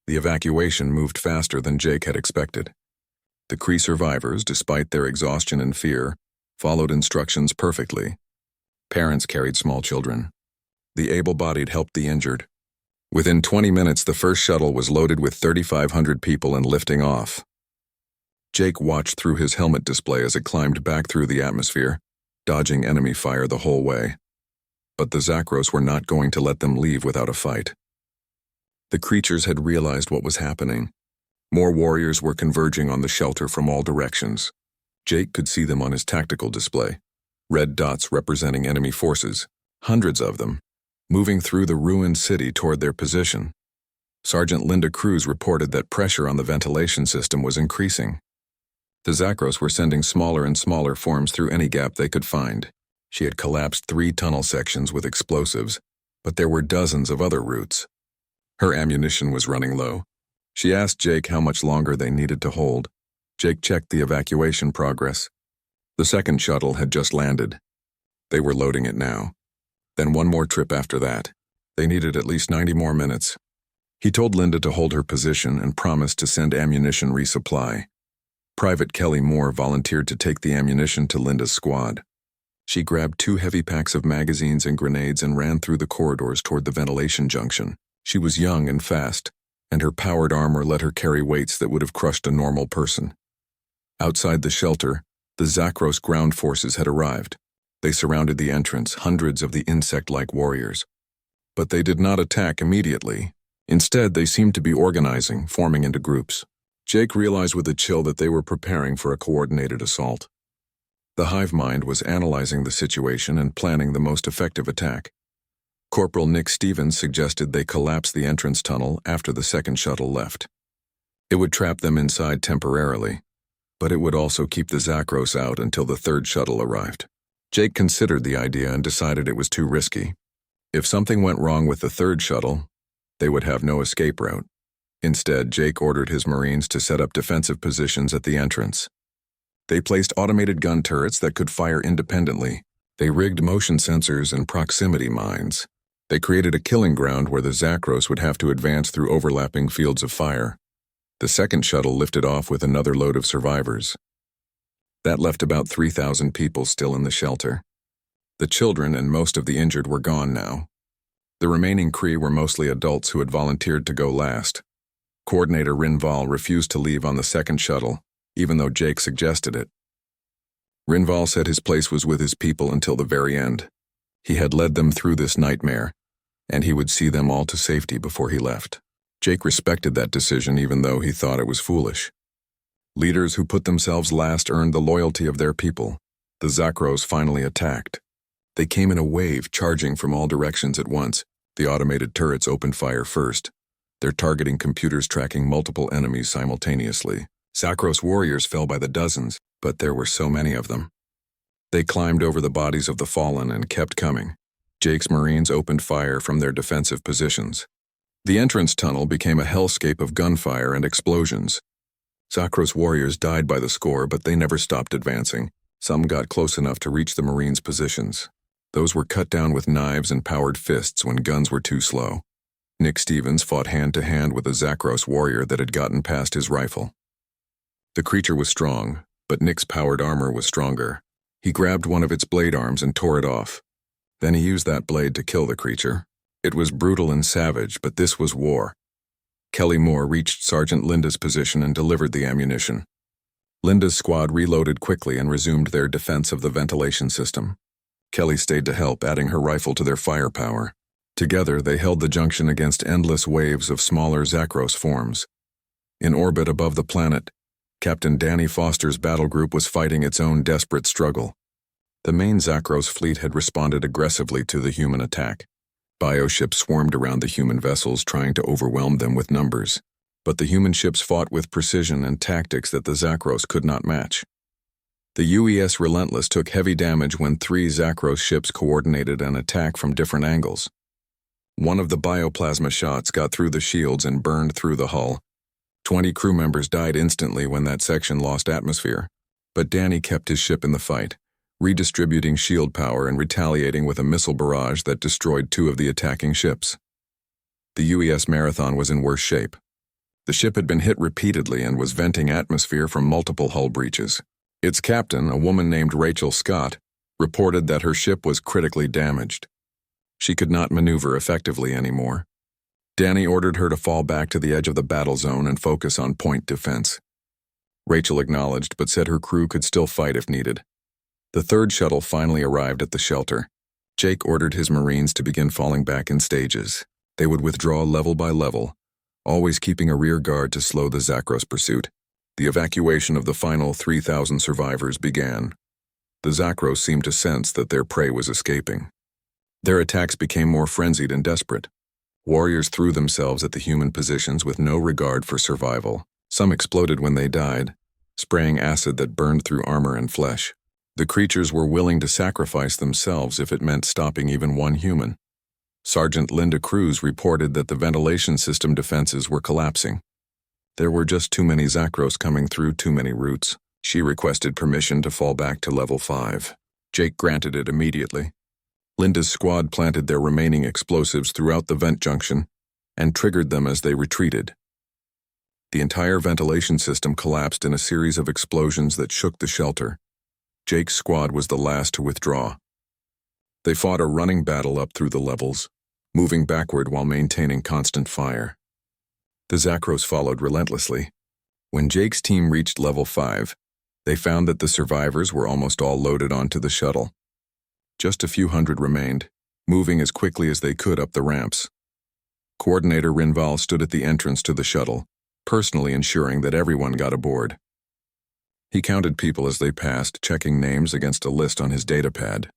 The evacuation moved faster than Jake had expected. The Kree survivors, despite their exhaustion and fear, followed instructions perfectly. Parents carried small children. The able-bodied helped the injured. Within 20 minutes, the first shuttle was loaded with 3,500 people and lifting off. Jake watched through his helmet display as it climbed back through the atmosphere, dodging enemy fire the whole way. But the Zakros were not going to let them leave without a fight. The creatures had realized what was happening. More warriors were converging on the shelter from all directions. Jake could see them on his tactical display, red dots representing enemy forces, hundreds of them, moving through the ruined city toward their position. Sergeant Linda Cruz reported that pressure on the ventilation system was increasing. The Zakros were sending smaller and smaller forms through any gap they could find. She had collapsed 3 tunnel sections with explosives, but there were dozens of other routes. Her ammunition was running low. She asked Jake how much longer they needed to hold. Jake checked the evacuation progress. The second shuttle had just landed. They were loading it now. Then one more trip after that. They needed at least 90 more minutes. He told Linda to hold her position and promised to send ammunition resupply. Private Kelly Moore volunteered to take the ammunition to Linda's squad. She grabbed 2 heavy packs of magazines and grenades and ran through the corridors toward the ventilation junction. She was young and fast, and her powered armor let her carry weights that would have crushed a normal person. Outside the shelter, the Zakros ground forces had arrived. They surrounded the entrance, hundreds of the insect-like warriors. But they did not attack immediately. Instead, they seemed to be organizing, forming into groups. Jake realized with a chill that they were preparing for a coordinated assault. The hive mind was analyzing the situation and planning the most effective attack. Corporal Nick Stevens suggested they collapse the entrance tunnel after the second shuttle left. It would trap them inside temporarily, but it would also keep the Zakros out until the third shuttle arrived. Jake considered the idea and decided it was too risky. If something went wrong with the third shuttle, they would have no escape route. Instead, Jake ordered his Marines to set up defensive positions at the entrance. They placed automated gun turrets that could fire independently. They rigged motion sensors and proximity mines. They created a killing ground where the Zakros would have to advance through overlapping fields of fire. The second shuttle lifted off with another load of survivors. That left about 3,000 people still in the shelter. The children and most of the injured were gone now. The remaining Kree were mostly adults who had volunteered to go last. Coordinator Rinval refused to leave on the second shuttle, even though Jake suggested it. Rinval said his place was with his people until the very end. He had led them through this nightmare, and he would see them all to safety before he left. Jake respected that decision even though he thought it was foolish. Leaders who put themselves last earned the loyalty of their people. The Zakros finally attacked. They came in a wave, charging from all directions at once. The automated turrets opened fire first, their targeting computers tracking multiple enemies simultaneously. Zakros warriors fell by the dozens, but there were so many of them. They climbed over the bodies of the fallen and kept coming. Jake's Marines opened fire from their defensive positions. The entrance tunnel became a hellscape of gunfire and explosions. Zakros warriors died by the score, but they never stopped advancing. Some got close enough to reach the Marines' positions. Those were cut down with knives and powered fists when guns were too slow. Nick Stevens fought hand-to-hand with a Zakros warrior that had gotten past his rifle. The creature was strong, but Nick's powered armor was stronger. He grabbed one of its blade arms and tore it off. Then he used that blade to kill the creature. It was brutal and savage, but this was war. Kelly Moore reached Sergeant Linda's position and delivered the ammunition. Linda's squad reloaded quickly and resumed their defense of the ventilation system. Kelly stayed to help, adding her rifle to their firepower. Together, they held the junction against endless waves of smaller Zakros forms. In orbit above the planet, Captain Danny Foster's battle group was fighting its own desperate struggle. The main Zakros fleet had responded aggressively to the human attack. Bioships swarmed around the human vessels, trying to overwhelm them with numbers. But the human ships fought with precision and tactics that the Zakros could not match. The UES Relentless took heavy damage when 3 Zakros ships coordinated an attack from different angles. One of the bioplasma shots got through the shields and burned through the hull. 20 crew members died instantly when that section lost atmosphere, but Danny kept his ship in the fight, redistributing shield power and retaliating with a missile barrage that destroyed 2 of the attacking ships. The UES Marathon was in worse shape. The ship had been hit repeatedly and was venting atmosphere from multiple hull breaches. Its captain, a woman named Rachel Scott, reported that her ship was critically damaged. She could not maneuver effectively anymore. Danny ordered her to fall back to the edge of the battle zone and focus on point defense. Rachel acknowledged but said her crew could still fight if needed. The third shuttle finally arrived at the shelter. Jake ordered his Marines to begin falling back in stages. They would withdraw level by level, always keeping a rear guard to slow the Zakros pursuit. The evacuation of the final 3,000 survivors began. The Zakros seemed to sense that their prey was escaping. Their attacks became more frenzied and desperate. Warriors threw themselves at the human positions with no regard for survival. Some exploded when they died, spraying acid that burned through armor and flesh. The creatures were willing to sacrifice themselves if it meant stopping even one human. Sergeant Linda Cruz reported that the ventilation system defenses were collapsing. There were just too many Zakros coming through too many routes. She requested permission to fall back to level 5. Jake granted it immediately. Linda's squad planted their remaining explosives throughout the vent junction and triggered them as they retreated. The entire ventilation system collapsed in a series of explosions that shook the shelter. Jake's squad was the last to withdraw. They fought a running battle up through the levels, moving backward while maintaining constant fire. The Zakros followed relentlessly. When Jake's team reached level 5, they found that the survivors were almost all loaded onto the shuttle. Just a few hundred remained, moving as quickly as they could up the ramps. Coordinator Rinval stood at the entrance to the shuttle, personally ensuring that everyone got aboard. He counted people as they passed, checking names against a list on his datapad.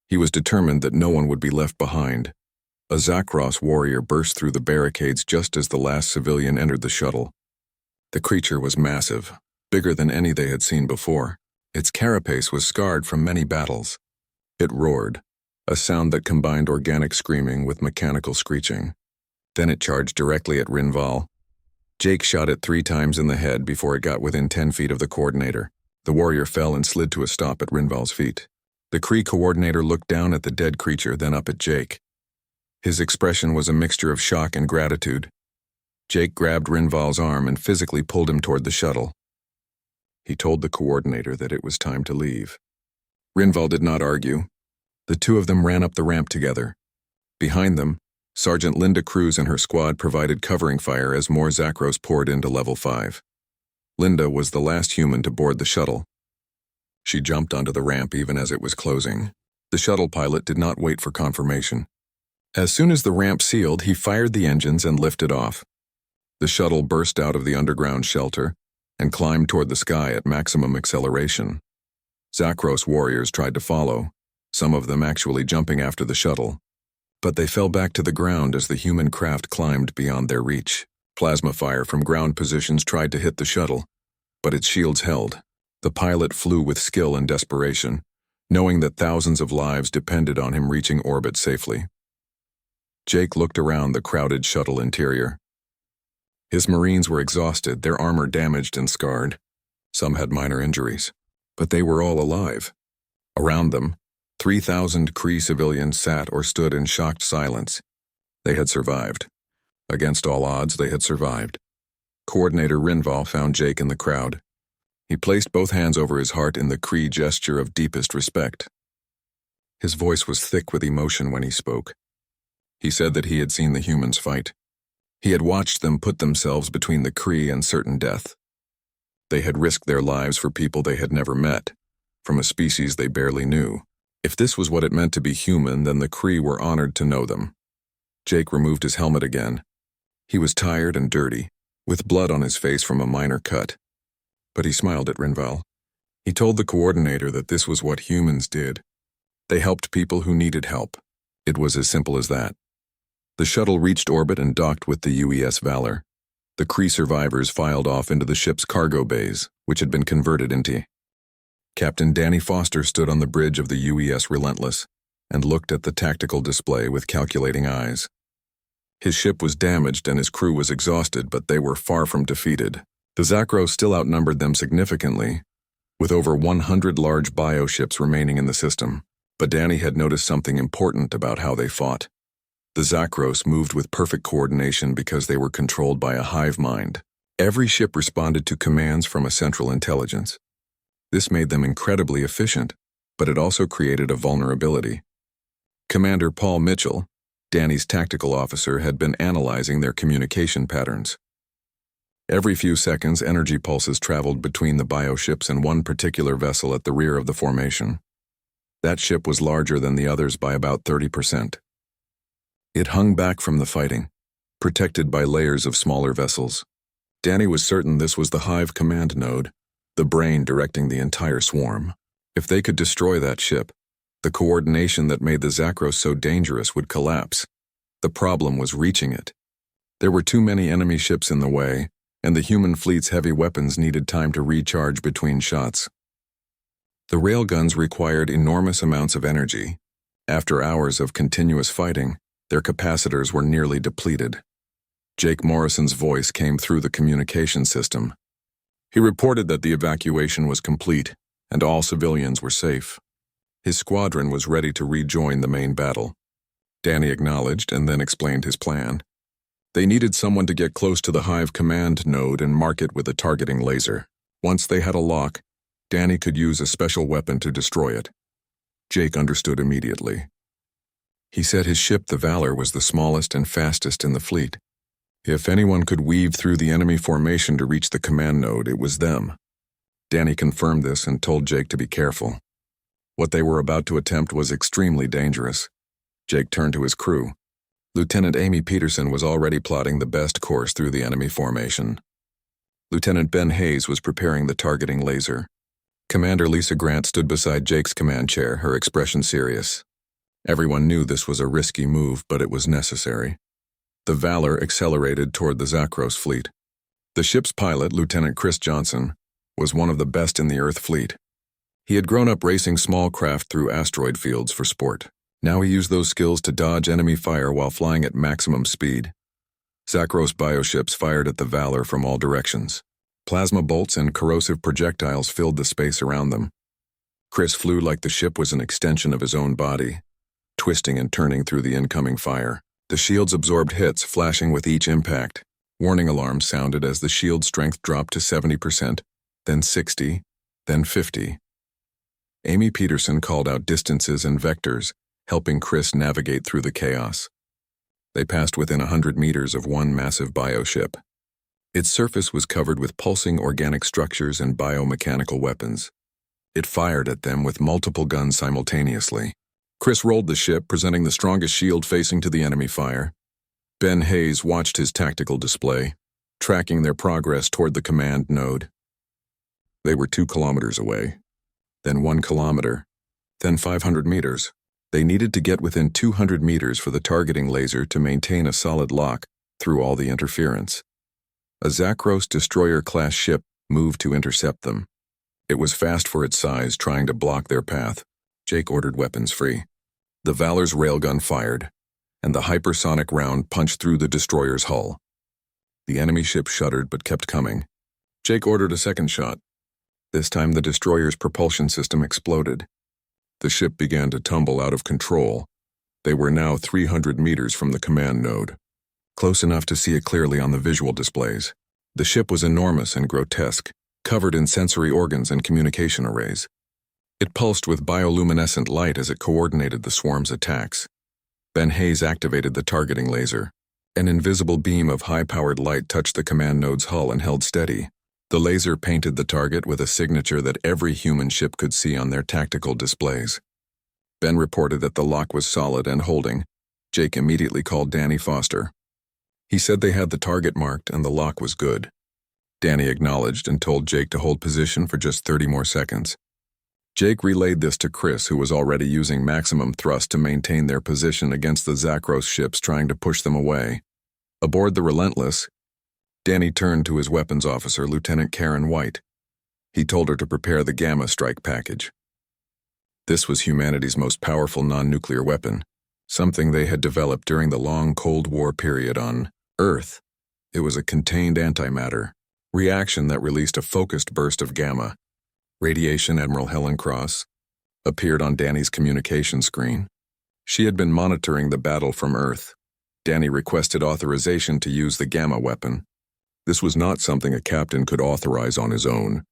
He was determined that no one would be left behind. A Zakros warrior burst through the barricades just as the last civilian entered the shuttle. The creature was massive, bigger than any they had seen before. Its carapace was scarred from many battles. It roared, a sound that combined organic screaming with mechanical screeching. Then it charged directly at Rinval. Jake shot it 3 times in the head before it got within 10 feet of the coordinator. The warrior fell and slid to a stop at Rinval's feet. The Kree coordinator looked down at the dead creature, then up at Jake. His expression was a mixture of shock and gratitude. Jake grabbed Rinval's arm and physically pulled him toward the shuttle. He told the coordinator that it was time to leave. Rinval did not argue. The two of them ran up the ramp together. Behind them, Sergeant Linda Cruz and her squad provided covering fire as more Zakros poured into level 5. Linda was the last human to board the shuttle. She jumped onto the ramp even as it was closing. The shuttle pilot did not wait for confirmation. As soon as the ramp sealed, he fired the engines and lifted off. The shuttle burst out of the underground shelter and climbed toward the sky at maximum acceleration. Zakros warriors tried to follow, some of them actually jumping after the shuttle. But they fell back to the ground as the human craft climbed beyond their reach. Plasma fire from ground positions tried to hit the shuttle, but its shields held. The pilot flew with skill and desperation, knowing that thousands of lives depended on him reaching orbit safely. Jake looked around the crowded shuttle interior. His Marines were exhausted, their armor damaged and scarred. Some had minor injuries, but they were all alive. Around them, 3,000 Kree civilians sat or stood in shocked silence. They had survived. Against all odds, they had survived. Coordinator Rinval found Jake in the crowd. He placed both hands over his heart in the Kree gesture of deepest respect. His voice was thick with emotion when he spoke. He said that he had seen the humans fight. He had watched them put themselves between the Kree and certain death. They had risked their lives for people they had never met, from a species they barely knew. If this was what it meant to be human, then the Kree were honored to know them. Jake removed his helmet again. He was tired and dirty, with blood on his face from a minor cut. But he smiled at Rinval. He told the coordinator that this was what humans did. They helped people who needed help. It was as simple as that. The shuttle reached orbit and docked with the UES Valor. The Kree survivors filed off into the ship's cargo bays, which had been converted into. Captain Danny Foster stood on the bridge of the UES Relentless and looked at the tactical display with calculating eyes. His ship was damaged and his crew was exhausted, but they were far from defeated. The Zakros still outnumbered them significantly, with over 100 large bioships remaining in the system. But Danny had noticed something important about how they fought. The Zakros moved with perfect coordination because they were controlled by a hive mind. Every ship responded to commands from a central intelligence. This made them incredibly efficient, but it also created a vulnerability. Commander Paul Mitchell, Danny's tactical officer, had been analyzing their communication patterns. Every few seconds, energy pulses traveled between the bioships and one particular vessel at the rear of the formation. That ship was larger than the others by about 30%. It hung back from the fighting, protected by layers of smaller vessels. Danny was certain this was the Hive command node, the brain directing the entire swarm. If they could destroy that ship, the coordination that made the Zakros so dangerous would collapse. The problem was reaching it. There were too many enemy ships in the way, and the human fleet's heavy weapons needed time to recharge between shots. The railguns required enormous amounts of energy. After hours of continuous fighting, their capacitors were nearly depleted. Jake Morrison's voice came through the communication system. He reported that the evacuation was complete and all civilians were safe. His squadron was ready to rejoin the main battle. Danny acknowledged and then explained his plan. They needed someone to get close to the Hive command node and mark it with a targeting laser. Once they had a lock, Danny could use a special weapon to destroy it. Jake understood immediately. He said his ship, the Valor, was the smallest and fastest in the fleet. If anyone could weave through the enemy formation to reach the command node, it was them. Danny confirmed this and told Jake to be careful. What they were about to attempt was extremely dangerous. Jake turned to his crew. Lieutenant Amy Peterson was already plotting the best course through the enemy formation. Lieutenant Ben Hayes was preparing the targeting laser. Commander Lisa Grant stood beside Jake's command chair, her expression serious. Everyone knew this was a risky move, but it was necessary. The Valor accelerated toward the Zakros fleet. The ship's pilot, Lieutenant Chris Johnson, was one of the best in the Earth fleet. He had grown up racing small craft through asteroid fields for sport. Now he used those skills to dodge enemy fire while flying at maximum speed. Zakros bioships fired at the Valor from all directions. Plasma bolts and corrosive projectiles filled the space around them. Chris flew like the ship was an extension of his own body, twisting and turning through the incoming fire. The shields absorbed hits, flashing with each impact. Warning alarms sounded as the shield strength dropped to 70%, then 60, then 50. Amy Peterson called out distances and vectors, helping Chris navigate through the chaos. They passed within 100 meters of one massive bioship. Its surface was covered with pulsing organic structures and biomechanical weapons. It fired at them with multiple guns simultaneously. Chris rolled the ship, presenting the strongest shield facing to the enemy fire. Ben Hayes watched his tactical display, tracking their progress toward the command node. They were 2 kilometers away, then 1 kilometer, then 500 meters. They needed to get within 200 meters for the targeting laser to maintain a solid lock through all the interference. A Zakros destroyer-class ship moved to intercept them. It was fast for its size, trying to block their path. Jake ordered weapons free. The Valor's railgun fired, and the hypersonic round punched through the destroyer's hull. The enemy ship shuddered but kept coming. Jake ordered a second shot. This time the destroyer's propulsion system exploded. The ship began to tumble out of control. They were now 300 meters from the command node, close enough to see it clearly on the visual displays. The ship was enormous and grotesque, covered in sensory organs and communication arrays. It pulsed with bioluminescent light as it coordinated the swarm's attacks. Ben Hayes activated the targeting laser. An invisible beam of high-powered light touched the command node's hull and held steady. The laser painted the target with a signature that every human ship could see on their tactical displays. Ben reported that the lock was solid and holding. Jake immediately called Danny Foster. He said they had the target marked and the lock was good. Danny acknowledged and told Jake to hold position for just 30 more seconds. Jake relayed this to Chris, who was already using maximum thrust to maintain their position against the Zakros ships trying to push them away. Aboard the Relentless, Danny turned to his weapons officer, Lieutenant Karen White. He told her to prepare the Gamma Strike package. This was humanity's most powerful non-nuclear weapon, something they had developed during the long Cold War period on Earth. It was a contained antimatter reaction that released a focused burst of gamma. Radiation Admiral Helen Cross appeared on Danny's communication screen. She had been monitoring the battle from Earth. Danny requested authorization to use the Gamma weapon. This was not something a captain could authorize on his own.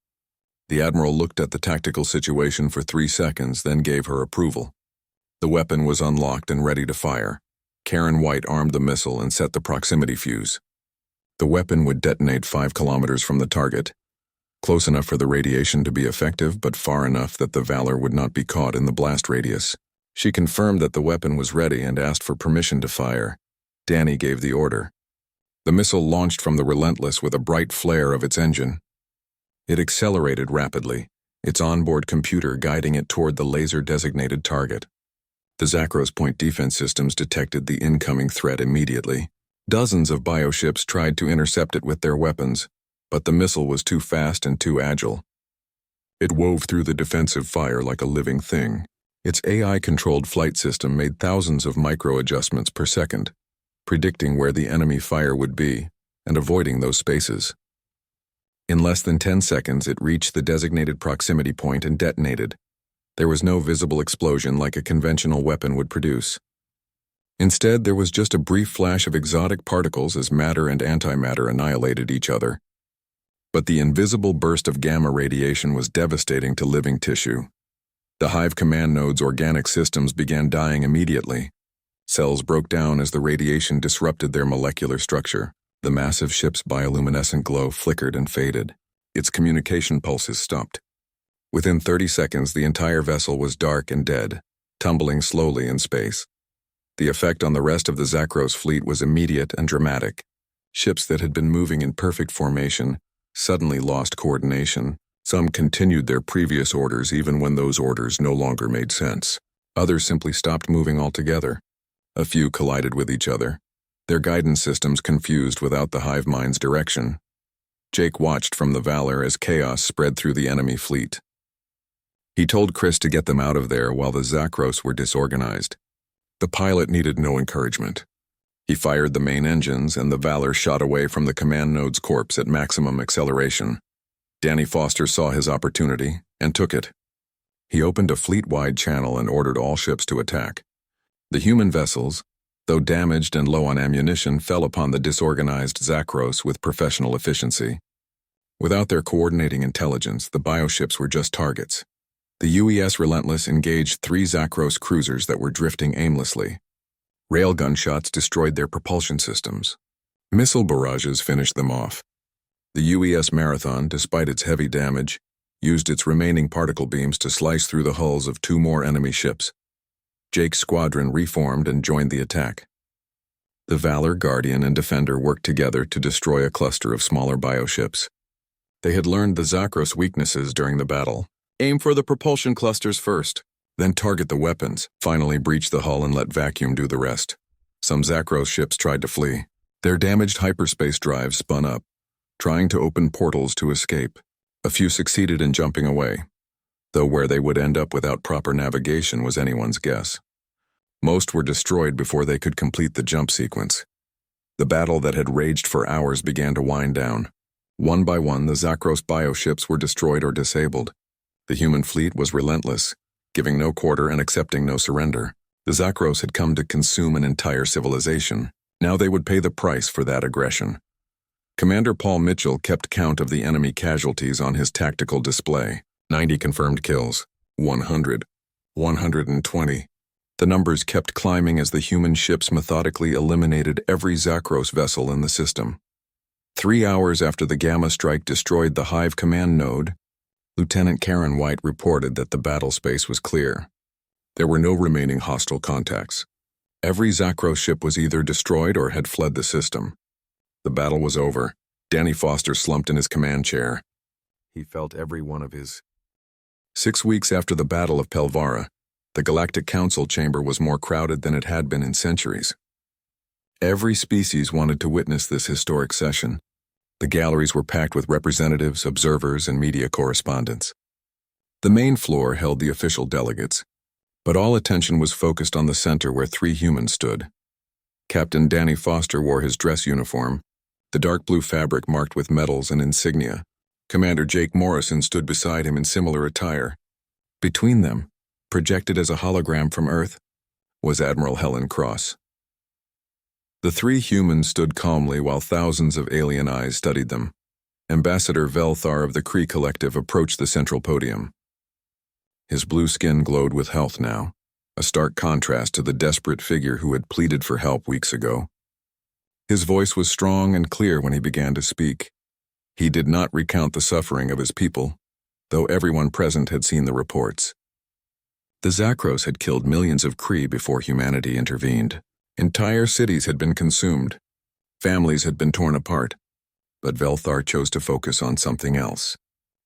The Admiral looked at the tactical situation for 3 seconds, then gave her approval. The weapon was unlocked and ready to fire. Karen White armed the missile and set the proximity fuse. The weapon would detonate 5 kilometers from the target, close enough for the radiation to be effective, but far enough that the Valor would not be caught in the blast radius. She confirmed that the weapon was ready and asked for permission to fire. Danny gave the order. The missile launched from the Relentless with a bright flare of its engine. It accelerated rapidly, its onboard computer guiding it toward the laser-designated target. The Zakros point defense systems detected the incoming threat immediately. Dozens of bioships tried to intercept it with their weapons, but the missile was too fast and too agile. It wove through the defensive fire like a living thing. Its AI-controlled flight system made thousands of micro-adjustments per second, predicting where the enemy fire would be and avoiding those spaces. In less than 10 seconds, it reached the designated proximity point and detonated. There was no visible explosion like a conventional weapon would produce. Instead, there was just a brief flash of exotic particles as matter and antimatter annihilated each other. But the invisible burst of gamma radiation was devastating to living tissue. The Hive command node's organic systems began dying immediately. Cells broke down as the radiation disrupted their molecular structure. The massive ship's bioluminescent glow flickered and faded. Its communication pulses stopped. Within 30 seconds, the entire vessel was dark and dead, tumbling slowly in space. The effect on the rest of the Zakros fleet was immediate and dramatic. Ships that had been moving in perfect formation suddenly lost coordination. Some continued their previous orders even when those orders no longer made sense. Others simply stopped moving altogether. A few collided with each other, their guidance systems confused without the hive mind's direction. Jake watched from the Valor as chaos spread through the enemy fleet. He told Chris to get them out of there while the Zakros were disorganized. The pilot needed no encouragement. He fired the main engines and the Valor shot away from the command node's corpse at maximum acceleration. Danny Foster saw his opportunity and took it. He opened a fleet-wide channel and ordered all ships to attack. The human vessels, though damaged and low on ammunition, fell upon the disorganized Zakros with professional efficiency. Without their coordinating intelligence, the bioships were just targets. The UES Relentless engaged 3 Zakros cruisers that were drifting aimlessly. Railgun shots destroyed their propulsion systems. Missile barrages finished them off. The UES Marathon, despite its heavy damage, used its remaining particle beams to slice through the hulls of 2 more enemy ships. Jake's squadron reformed and joined the attack. The Valor, Guardian, and Defender worked together to destroy a cluster of smaller bioships. They had learned the Zakros' weaknesses during the battle. Aim for the propulsion clusters first, then target the weapons, finally breach the hull and let vacuum do the rest. Some Zakros ships tried to flee. Their damaged hyperspace drives spun up, trying to open portals to escape. A few succeeded in jumping away, though where they would end up without proper navigation was anyone's guess. Most were destroyed before they could complete the jump sequence. The battle that had raged for hours began to wind down. One by one, the Zakros bioships were destroyed or disabled. The human fleet was relentless, giving no quarter and accepting no surrender. The Zakros had come to consume an entire civilization. Now they would pay the price for that aggression. Commander Paul Mitchell kept count of the enemy casualties on his tactical display. 90 confirmed kills, 100, 120. The numbers kept climbing as the human ships methodically eliminated every Zakros vessel in the system. 3 hours after the Gamma strike destroyed the Hive command node, Lieutenant Karen White reported that the battle space was clear. There were no remaining hostile contacts. Every Zakros ship was either destroyed or had fled the system. The battle was over. Danny Foster slumped in his command chair. He felt every one of his. 6 weeks after the Battle of Pelvara, the Galactic Council chamber was more crowded than it had been in centuries. Every species wanted to witness this historic session. The galleries were packed with representatives, observers, and media correspondents. The main floor held the official delegates, but all attention was focused on the center where 3 humans stood. Captain Danny Foster wore his dress uniform, the dark blue fabric marked with medals and insignia. Commander Jake Morrison stood beside him in similar attire. Between them, projected as a hologram from Earth, was Admiral Helen Cross. The three humans stood calmly while thousands of alien eyes studied them. Ambassador Velthar of the Kree Collective approached the central podium. His blue skin glowed with health now, a stark contrast to the desperate figure who had pleaded for help weeks ago. His voice was strong and clear when he began to speak. He did not recount the suffering of his people, though everyone present had seen the reports. The Zakros had killed millions of Kree before humanity intervened. Entire cities had been consumed. Families had been torn apart. But Velthar chose to focus on something else.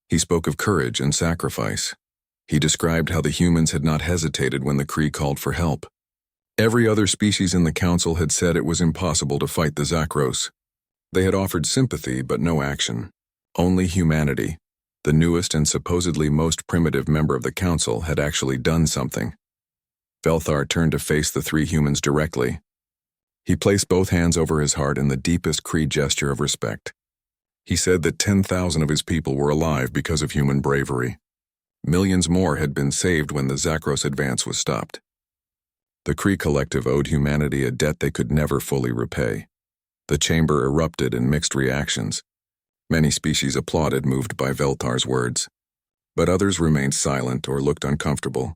He spoke of courage and sacrifice. He described how the humans had not hesitated when the Kree called for help. Every other species in the council had said it was impossible to fight the Zakros. They had offered sympathy but no action. Only humanity, the newest and supposedly most primitive member of the council, had actually done something. Velthar turned to face the three humans directly. He placed both hands over his heart in the deepest Kree gesture of respect. He said that 10,000 of his people were alive because of human bravery. Millions more had been saved when the Zakros advance was stopped. The Kree Collective owed humanity a debt they could never fully repay. The chamber erupted in mixed reactions. Many species applauded, moved by Velthar's words. But others remained silent or looked uncomfortable.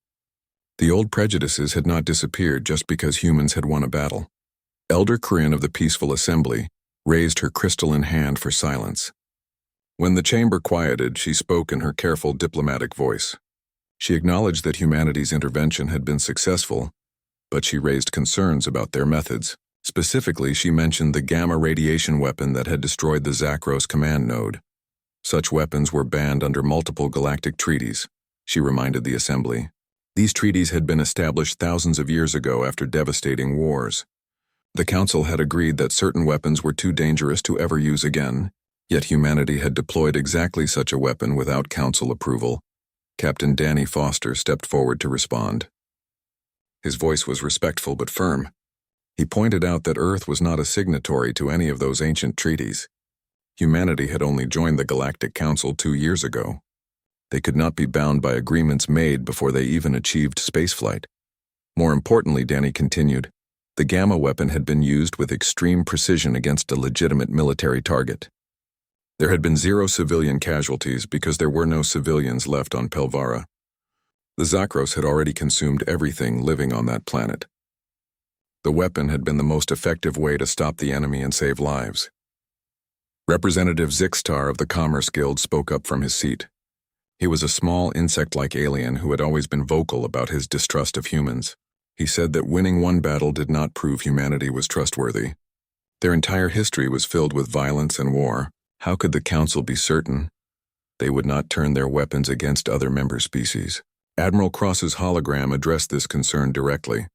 The old prejudices had not disappeared just because humans had won a battle. Elder Kryn of the Peaceful Assembly raised her crystalline hand for silence. When the chamber quieted, she spoke in her careful diplomatic voice. She acknowledged that humanity's intervention had been successful, but she raised concerns about their methods. Specifically, she mentioned the gamma radiation weapon that had destroyed the Zakros command node. Such weapons were banned under multiple galactic treaties, she reminded the Assembly. These treaties had been established thousands of years ago after devastating wars. The Council had agreed that certain weapons were too dangerous to ever use again, yet humanity had deployed exactly such a weapon without Council approval. Captain Danny Foster stepped forward to respond. His voice was respectful but firm. He pointed out that Earth was not a signatory to any of those ancient treaties. Humanity had only joined the Galactic Council 2 years ago. They could not be bound by agreements made before they even achieved spaceflight. More importantly, Danny continued, the gamma weapon had been used with extreme precision against a legitimate military target. There had been 0 civilian casualties because there were no civilians left on Pelvara. The Zakros had already consumed everything living on that planet. The weapon had been the most effective way to stop the enemy and save lives. Representative Zixtar of the Commerce Guild spoke up from his seat. He was a small insect-like alien who had always been vocal about his distrust of humans. He said that winning one battle did not prove humanity was trustworthy. Their entire history was filled with violence and war. How could the Council be certain they would not turn their weapons against other member species? Admiral Cross's hologram addressed this concern directly.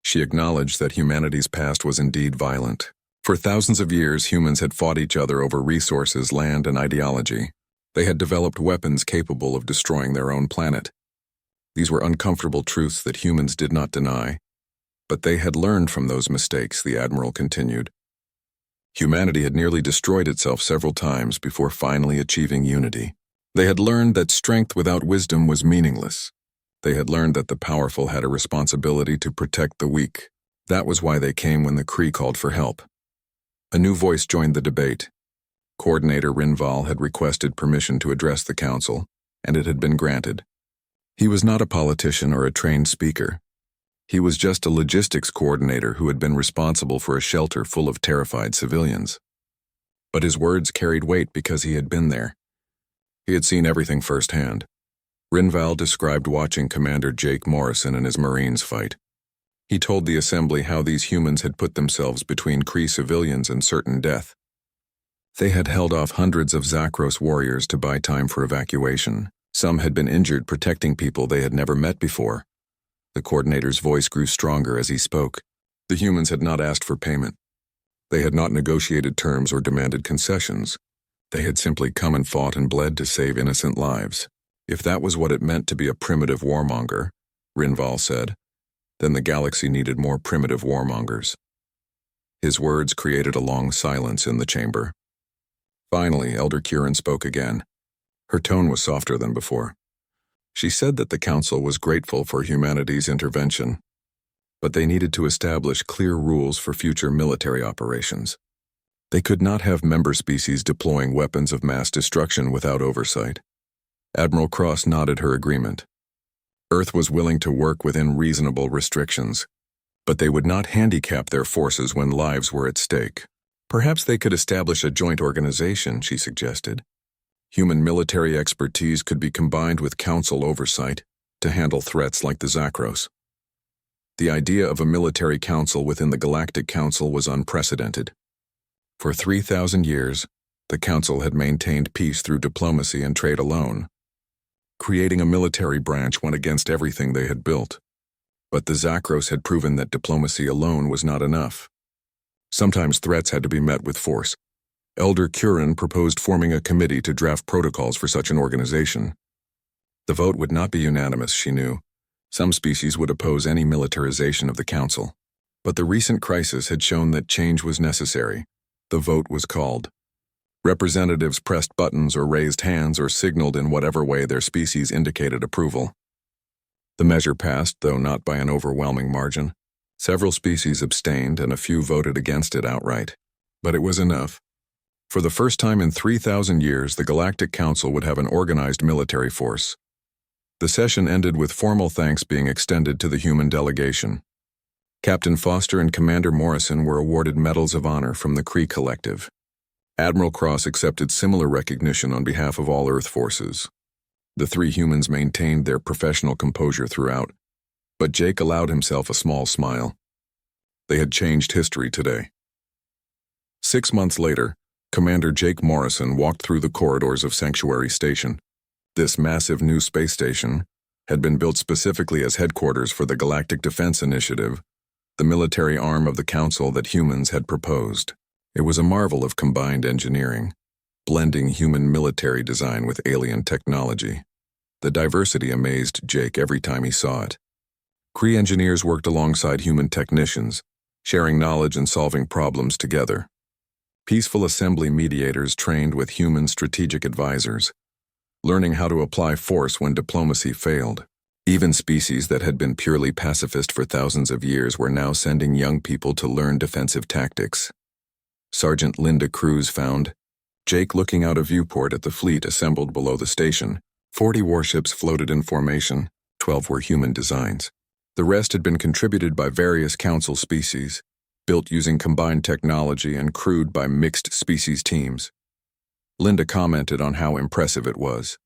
She acknowledged that humanity's past was indeed violent. For thousands of years, humans had fought each other over resources, land, and ideology. They had developed weapons capable of destroying their own planet. These were uncomfortable truths that humans did not deny. But they had learned from those mistakes, the Admiral continued. Humanity had nearly destroyed itself several times before finally achieving unity. They had learned that strength without wisdom was meaningless. They had learned that the powerful had a responsibility to protect the weak. That was why they came when the Kree called for help. A new voice joined the debate. Coordinator Rinval had requested permission to address the Council, and it had been granted. He was not a politician or a trained speaker. He was just a logistics coordinator who had been responsible for a shelter full of terrified civilians. But his words carried weight because he had been there. He had seen everything firsthand. Rinval described watching Commander Jake Morrison and his Marines fight. He told the Assembly how these humans had put themselves between Kree civilians and certain death. They had held off hundreds of Zakros warriors to buy time for evacuation. Some had been injured protecting people they had never met before. The coordinator's voice grew stronger as he spoke. The humans had not asked for payment. They had not negotiated terms or demanded concessions. They had simply come and fought and bled to save innocent lives. If that was what it meant to be a primitive warmonger, Rinval said, then the galaxy needed more primitive warmongers. His words created a long silence in the chamber. Finally, Elder Curran spoke again. Her tone was softer than before. She said that the Council was grateful for humanity's intervention. but they needed to establish clear rules for future military operations. They could not have member species deploying weapons of mass destruction without oversight. Admiral Cross nodded her agreement. Earth was willing to work within reasonable restrictions, but they would not handicap their forces when lives were at stake. Perhaps they could establish a joint organization, she suggested. Human military expertise could be combined with council oversight to handle threats like the Zakros. The idea of a military council within the Galactic Council was unprecedented. For 3,000 years, the Council had maintained peace through diplomacy and trade alone. Creating a military branch went against everything they had built. But the Zakros had proven that diplomacy alone was not enough. Sometimes threats had to be met with force. Elder Curran proposed forming a committee to draft protocols for such an organization. The vote would not be unanimous, she knew. Some species would oppose any militarization of the Council. But the recent crisis had shown that change was necessary. The vote was called. Representatives pressed buttons or raised hands or signaled in whatever way their species indicated approval. The measure passed, though not by an overwhelming margin. Several species abstained and a few voted against it outright. But it was enough. For the first time in 3,000 years, the Galactic Council would have an organized military force. The session ended with formal thanks being extended to the human delegation. Captain Foster and Commander Morrison were awarded Medals of Honor from the Kree Collective. Admiral Cross accepted similar recognition on behalf of all Earth forces. The three humans maintained their professional composure throughout, but Jake allowed himself a small smile. They had changed history today. 6 months later, Commander Jake Morrison walked through the corridors of Sanctuary Station. This massive new space station had been built specifically as headquarters for the Galactic Defense Initiative, the military arm of the Council that humans had proposed. It was a marvel of combined engineering, blending human military design with alien technology. The diversity amazed Jake every time he saw it. Kree engineers worked alongside human technicians, sharing knowledge and solving problems together. Peaceful assembly mediators trained with human strategic advisors, learning how to apply force when diplomacy failed. Even species that had been purely pacifist for thousands of years were now sending young people to learn defensive tactics. Sergeant Linda Cruz found Jake looking out a viewport at the fleet assembled below the station. 40 warships floated in formation, 12 were human designs. The rest had been contributed by various council species, built using combined technology and crewed by mixed species teams. Linda commented on how impressive it was.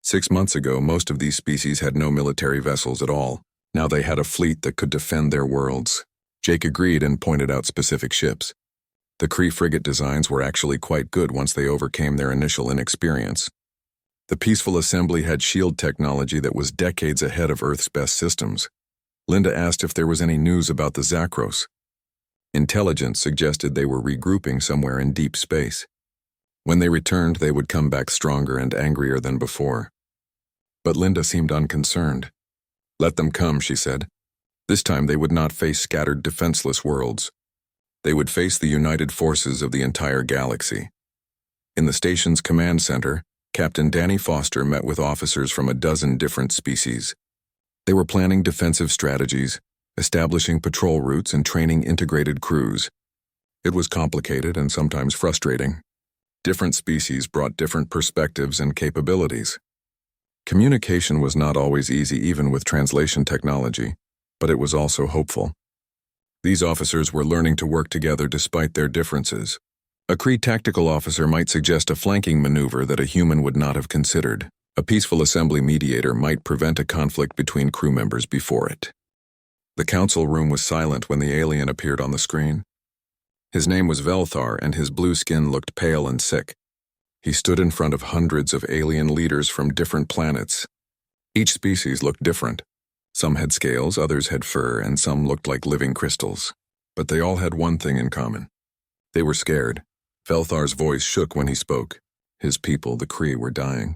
6 months ago, most of these species had no military vessels at all. Now they had a fleet that could defend their worlds. Jake agreed and pointed out specific ships. The Kree frigate designs were actually quite good once they overcame their initial inexperience. The Peaceful Assembly had shield technology that was decades ahead of Earth's best systems. Linda asked if there was any news about the Zakros. Intelligence suggested they were regrouping somewhere in deep space. When they returned, they would come back stronger and angrier than before. But Linda seemed unconcerned. Let them come, she said. This time they would not face scattered, defenseless worlds. They would face the united forces of the entire galaxy. In the station's command center, Captain Danny Foster met with officers from a dozen different species. They were planning defensive strategies, establishing patrol routes, and training integrated crews. It was complicated and sometimes frustrating. Different species brought different perspectives and capabilities. Communication was not always easy even with translation technology, but it was also hopeful. These officers were learning to work together despite their differences. A Kree tactical officer might suggest a flanking maneuver that a human would not have considered. A peaceful assembly mediator might prevent a conflict between crew members before it. The council room was silent when the alien appeared on the screen. His name was Velthar, and his blue skin looked pale and sick. He stood in front of hundreds of alien leaders from different planets. Each species looked different. Some had scales, others had fur, and some looked like living crystals. But they all had one thing in common. They were scared. Velthar's voice shook when he spoke. His people, the Kree, were dying.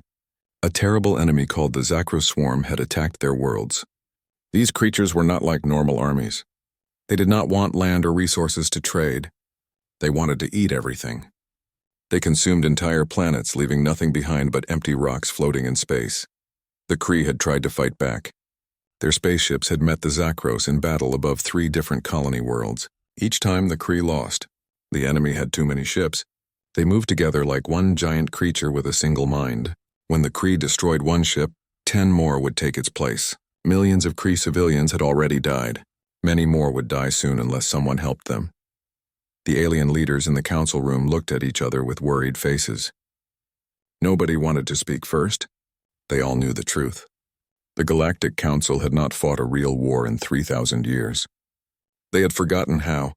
A terrible enemy called the Zakros swarm had attacked their worlds. These creatures were not like normal armies. They did not want land or resources to trade. They wanted to eat everything. They consumed entire planets, leaving nothing behind but empty rocks floating in space. The Kree had tried to fight back. Their spaceships had met the Zakros in battle above 3 different colony worlds. Each time the Kree lost. The enemy had too many ships. They moved together like one giant creature with a single mind. When the Kree destroyed one ship, 10 more would take its place. Millions of Kree civilians had already died. Many more would die soon unless someone helped them. The alien leaders in the council room looked at each other with worried faces. Nobody wanted to speak first. They all knew the truth. The Galactic Council had not fought a real war in 3,000 years. They had forgotten how.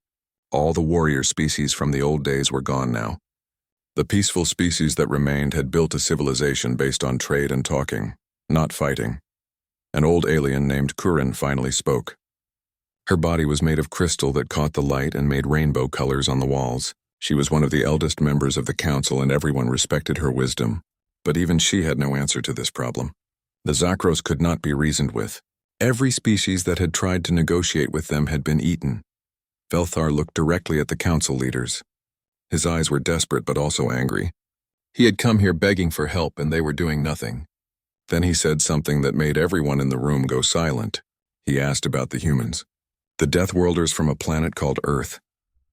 All the warrior species from the old days were gone now. The peaceful species that remained had built a civilization based on trade and talking, not fighting. An old alien named Kurin finally spoke. Her body was made of crystal that caught the light and made rainbow colors on the walls. She was one of the eldest members of the council and everyone respected her wisdom. But even she had no answer to this problem. The Zakros could not be reasoned with. Every species that had tried to negotiate with them had been eaten. Velthar looked directly at the council leaders. His eyes were desperate but also angry. He had come here begging for help and they were doing nothing. Then he said something that made everyone in the room go silent. He asked about the humans. The Deathworlders from a planet called Earth.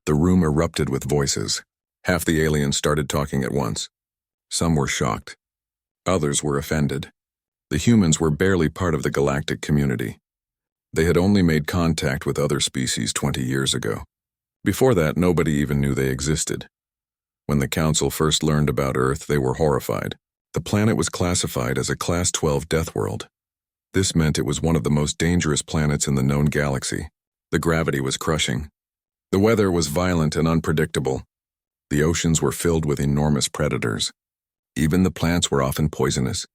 The room erupted with voices. Half the aliens started talking at once. Some were shocked. Others were offended. The humans were barely part of the galactic community. They had only made contact with other species 20 years ago. Before that, nobody even knew they existed. When the council first learned about Earth, they were horrified. The planet was classified as a Class 12 death world. This meant it was one of the most dangerous planets in the known galaxy. The gravity was crushing. The weather was violent and unpredictable. The oceans were filled with enormous predators. Even the plants were often poisonous.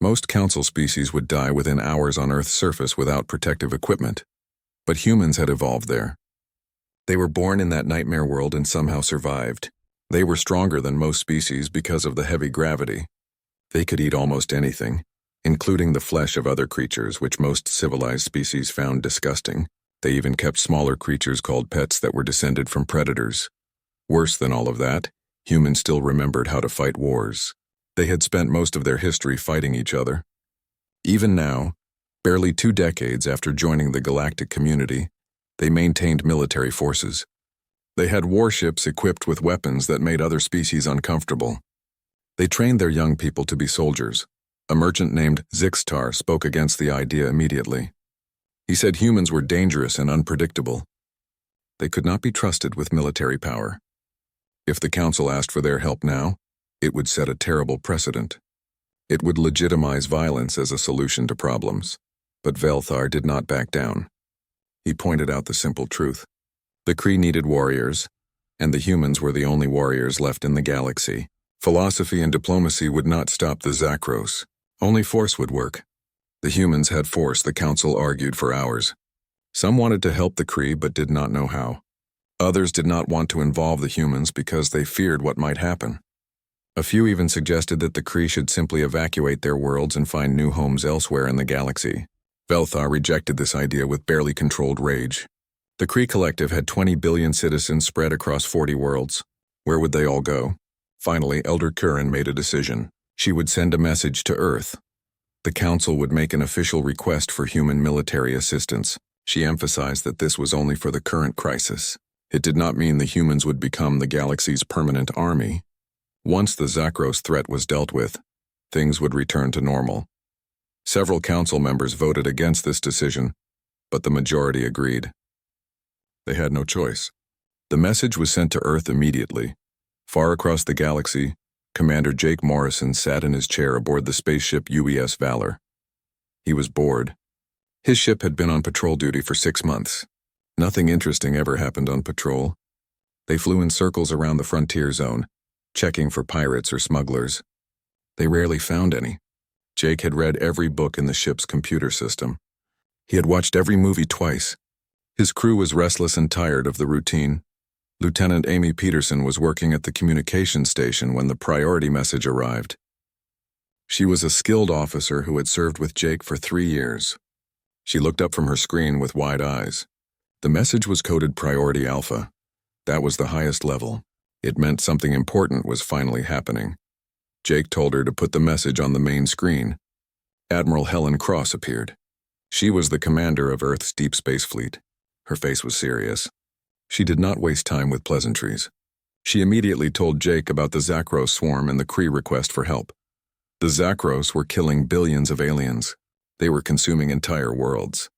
Most council species would die within hours on Earth's surface without protective equipment. But humans had evolved there. They were born in that nightmare world and somehow survived. They were stronger than most species because of the heavy gravity. They could eat almost anything, including the flesh of other creatures which most civilized species found disgusting. They even kept smaller creatures called pets that were descended from predators. Worse than all of that, humans still remembered how to fight wars. They had spent most of their history fighting each other. Even now, barely 2 decades after joining the galactic community, they maintained military forces. They had warships equipped with weapons that made other species uncomfortable. They trained their young people to be soldiers. A merchant named Zixtar spoke against the idea immediately. He said humans were dangerous and unpredictable. They could not be trusted with military power. If the council asked for their help now, it would set a terrible precedent. It would legitimize violence as a solution to problems. But Velthar did not back down. He pointed out the simple truth. The Kree needed warriors, and the humans were the only warriors left in the galaxy. Philosophy and diplomacy would not stop the Zakros. Only force would work. The humans had force, the council argued for hours. Some wanted to help the Kree but did not know how. Others did not want to involve the humans because they feared what might happen. A few even suggested that the Kree should simply evacuate their worlds and find new homes elsewhere in the galaxy. Velthar rejected this idea with barely controlled rage. The Kree Collective had 20 billion citizens spread across 40 worlds. Where would they all go? Finally, Elder Kurin made a decision. She would send a message to Earth. The Council would make an official request for human military assistance. She emphasized that this was only for the current crisis. It did not mean the humans would become the galaxy's permanent army. Once the Zakros threat was dealt with, things would return to normal. Several council members voted against this decision, but the majority agreed. They had no choice. The message was sent to Earth immediately. Far across the galaxy, Commander Jake Morrison sat in his chair aboard the spaceship UES Valor. He was bored. His ship had been on patrol duty for 6 months. Nothing interesting ever happened on patrol. They flew in circles around the frontier zone, checking for pirates or smugglers. They rarely found any. Jake had read every book in the ship's computer system. He had watched every movie twice. His crew was restless and tired of the routine. Lieutenant Amy Peterson was working at the communications station when the priority message arrived. She was a skilled officer who had served with Jake for 3 years. She looked up from her screen with wide eyes. The message was coded Priority Alpha. That was the highest level. It meant something important was finally happening. Jake told her to put the message on the main screen. Admiral Helen Cross appeared. She was the commander of Earth's deep space fleet. Her face was serious. She did not waste time with pleasantries. She immediately told Jake about the Zakros swarm and the Kree request for help. The Zakros were killing billions of aliens. They were consuming entire worlds.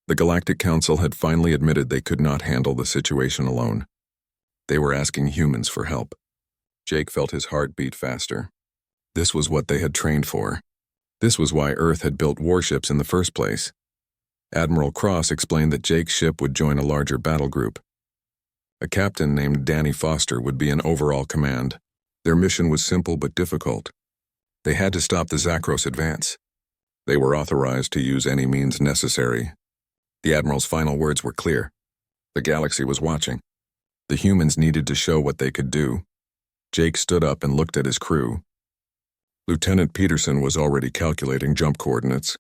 The Galactic Council had finally admitted they could not handle the situation alone. They were asking humans for help. Jake felt his heart beat faster. This was what they had trained for. This was why Earth had built warships in the first place. Admiral Cross explained that Jake's ship would join a larger battle group. A captain named Danny Foster would be in overall command. Their mission was simple but difficult. They had to stop the Zakros advance. They were authorized to use any means necessary. The Admiral's final words were clear. The galaxy was watching. The humans needed to show what they could do. Jake stood up and looked at his crew. Lieutenant Peterson was already calculating jump coordinates.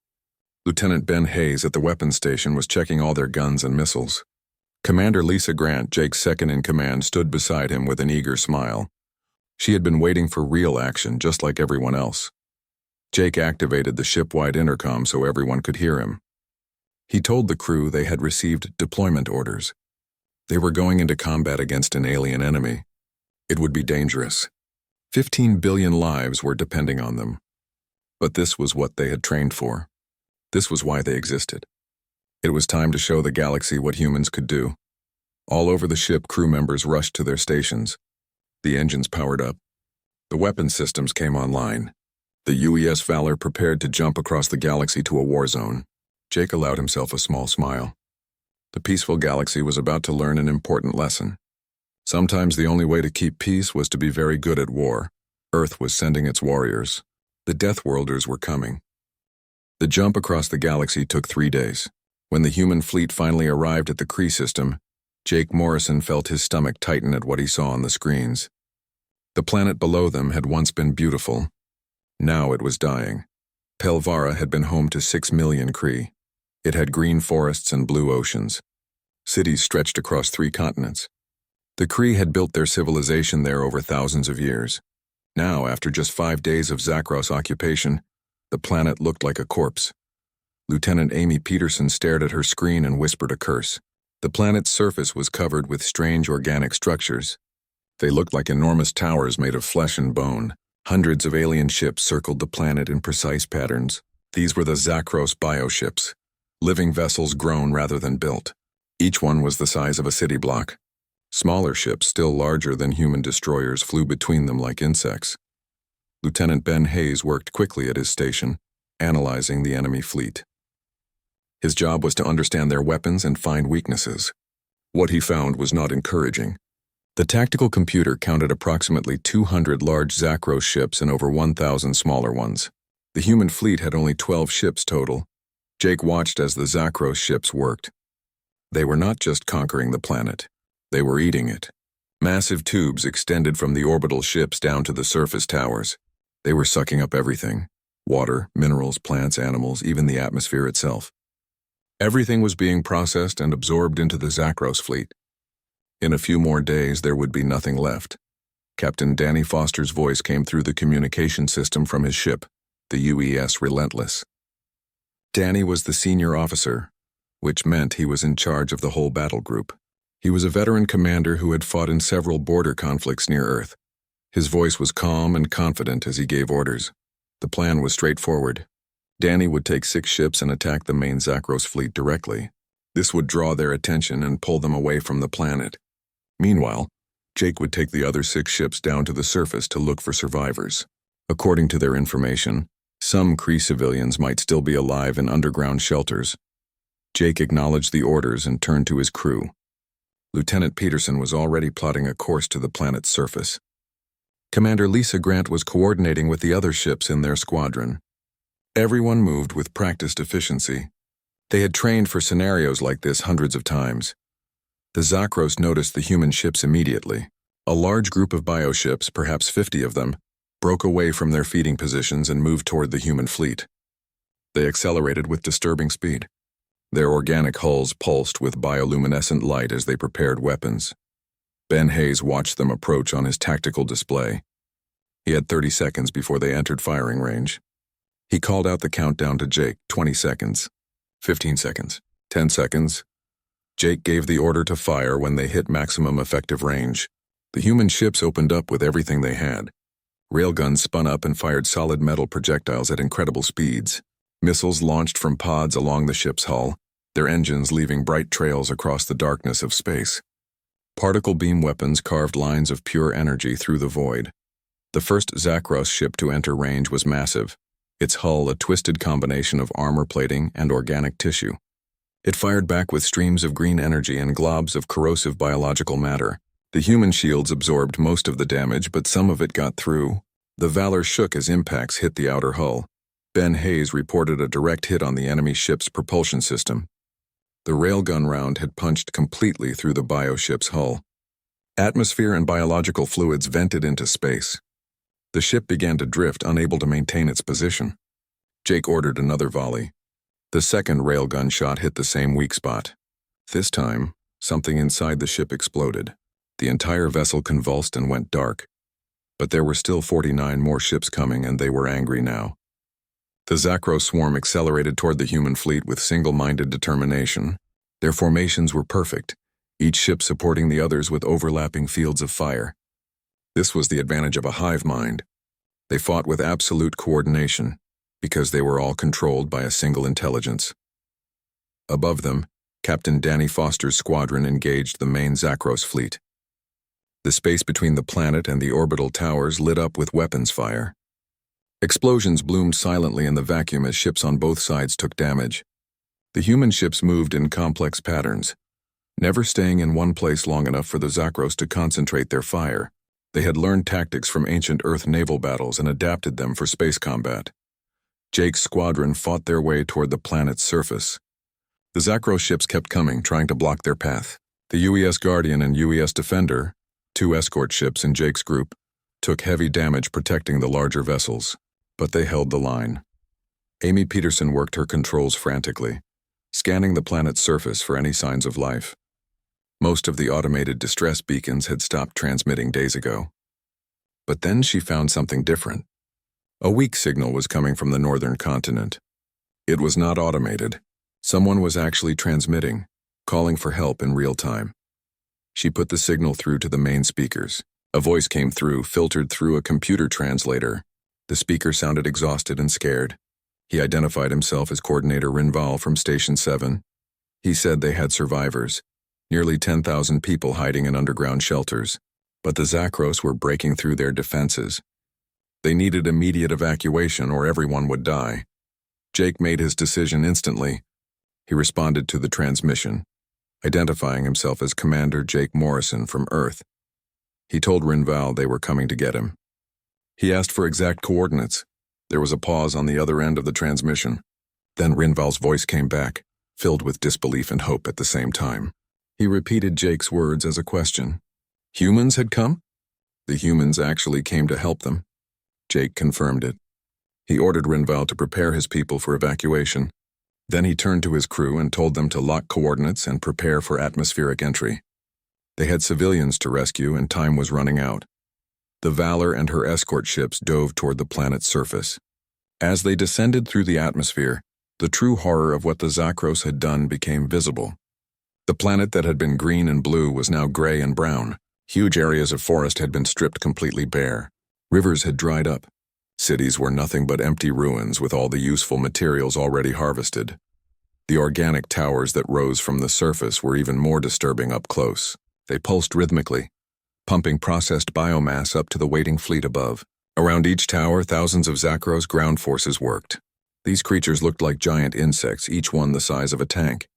Lieutenant Ben Hayes at the weapons station was checking all their guns and missiles. Commander Lisa Grant, Jake's second-in-command, stood beside him with an eager smile. She had been waiting for real action, just like everyone else. Jake activated the ship-wide intercom so everyone could hear him. He told the crew they had received deployment orders. They were going into combat against an alien enemy. It would be dangerous. 15 billion lives were depending on them. But this was what they had trained for. This was why they existed. It was time to show the galaxy what humans could do. All over the ship, crew members rushed to their stations. The engines powered up. The weapon systems came online. The UES Valor prepared to jump across the galaxy to a war zone. Jake allowed himself a small smile. The peaceful galaxy was about to learn an important lesson. Sometimes the only way to keep peace was to be very good at war. Earth was sending its warriors. The Deathworlders were coming. The jump across the galaxy took 3 days. When the human fleet finally arrived at the Kree system, Jake Morrison felt his stomach tighten at what he saw on the screens. The planet below them had once been beautiful. Now it was dying. Pelvara had been home to 6 million Kree. It had green forests and blue oceans. Cities stretched across 3 continents. The Kree had built their civilization there over thousands of years. Now, after just 5 days of Zakros occupation, the planet looked like a corpse. Lieutenant Amy Peterson stared at her screen and whispered a curse. The planet's surface was covered with strange organic structures. They looked like enormous towers made of flesh and bone. Hundreds of alien ships circled the planet in precise patterns. These were the Zakros bioships, living vessels grown rather than built. Each one was the size of a city block. Smaller ships, still larger than human destroyers, flew between them like insects. Lieutenant Ben Hayes worked quickly at his station, analyzing the enemy fleet. His job was to understand their weapons and find weaknesses. What he found was not encouraging. The tactical computer counted approximately 200 large Zakros ships and over 1,000 smaller ones. The human fleet had only 12 ships total. Jake watched as the Zakros ships worked. They were not just conquering the planet. They were eating it. Massive tubes extended from the orbital ships down to the surface towers. They were sucking up everything: water, minerals, plants, animals, even the atmosphere itself. Everything was being processed and absorbed into the Zakros fleet. In a few more days, there would be nothing left. Captain Danny Foster's voice came through the communication system from his ship, the UES Relentless. Danny was the senior officer, which meant he was in charge of the whole battle group. He was a veteran commander who had fought in several border conflicts near Earth. His voice was calm and confident as he gave orders. The plan was straightforward. Danny would take 6 ships and attack the main Zakros fleet directly. This would draw their attention and pull them away from the planet. Meanwhile, Jake would take the other 6 ships down to the surface to look for survivors. According to their information, some Kree civilians might still be alive in underground shelters. Jake acknowledged the orders and turned to his crew. Lieutenant Peterson was already plotting a course to the planet's surface. Commander Lisa Grant was coordinating with the other ships in their squadron. Everyone moved with practiced efficiency. They had trained for scenarios like this hundreds of times. The Zakros noticed the human ships immediately. A large group of bioships, perhaps 50 of them, broke away from their feeding positions and moved toward the human fleet. They accelerated with disturbing speed. Their organic hulls pulsed with bioluminescent light as they prepared weapons. Ben Hayes watched them approach on his tactical display. He had 30 seconds before they entered firing range. He called out the countdown to Jake, 20 seconds. 15 seconds. 10 seconds. Jake gave the order to fire when they hit maximum effective range. The human ships opened up with everything they had. Railguns spun up and fired solid metal projectiles at incredible speeds. Missiles launched from pods along the ship's hull, their engines leaving bright trails across the darkness of space. Particle beam weapons carved lines of pure energy through the void. The first Zakros ship to enter range was massive, its hull a twisted combination of armor plating and organic tissue. It fired back with streams of green energy and globs of corrosive biological matter. The human shields absorbed most of the damage, but some of it got through. The Valor shook as impacts hit the outer hull. Ben Hayes reported a direct hit on the enemy ship's propulsion system. The railgun round had punched completely through the bioship's hull. Atmosphere and biological fluids vented into space. The ship began to drift, unable to maintain its position. Jake ordered another volley. The second railgun shot hit the same weak spot. This time, something inside the ship exploded. The entire vessel convulsed and went dark. But there were still 49 more ships coming, and they were angry now. The Zakros swarm accelerated toward the human fleet with single-minded determination. Their formations were perfect, each ship supporting the others with overlapping fields of fire. This was the advantage of a hive mind. They fought with absolute coordination, because they were all controlled by a single intelligence. Above them, Captain Danny Foster's squadron engaged the main Zakros fleet. The space between the planet and the orbital towers lit up with weapons fire. Explosions bloomed silently in the vacuum as ships on both sides took damage. The human ships moved in complex patterns, never staying in one place long enough for the Zakros to concentrate their fire. They had learned tactics from ancient Earth naval battles and adapted them for space combat. Jake's squadron fought their way toward the planet's surface. The Zakros ships kept coming, trying to block their path. The UES Guardian and UES Defender, two escort ships in Jake's group, took heavy damage protecting the larger vessels. But they held the line. Amy Peterson worked her controls frantically, scanning the planet's surface for any signs of life. Most of the automated distress beacons had stopped transmitting days ago. But then she found something different. A weak signal was coming from the northern continent. It was not automated. Someone was actually transmitting, calling for help in real time. She put the signal through to the main speakers. A voice came through, filtered through a computer translator. The speaker sounded exhausted and scared. He identified himself as Coordinator Rinval from Station 7. He said they had survivors, nearly 10,000 people hiding in underground shelters, but the Zakros were breaking through their defenses. They needed immediate evacuation or everyone would die. Jake made his decision instantly. He responded to the transmission, identifying himself as Commander Jake Morrison from Earth. He told Rinval they were coming to get him. He asked for exact coordinates. There was a pause on the other end of the transmission. Then Rinval's voice came back, filled with disbelief and hope at the same time. He repeated Jake's words as a question. Humans had come? The humans actually came to help them. Jake confirmed it. He ordered Rinval to prepare his people for evacuation. Then he turned to his crew and told them to lock coordinates and prepare for atmospheric entry. They had civilians to rescue and time was running out. The Valor and her escort ships dove toward the planet's surface. As they descended through the atmosphere, the true horror of what the Zakros had done became visible. The planet that had been green and blue was now gray and brown. Huge areas of forest had been stripped completely bare. Rivers had dried up. Cities were nothing but empty ruins with all the useful materials already harvested. The organic towers that rose from the surface were even more disturbing up close. They pulsed rhythmically, pumping processed biomass up to the waiting fleet above. Around each tower, thousands of Zakros ground forces worked. These creatures looked like giant insects, each one the size of a tank.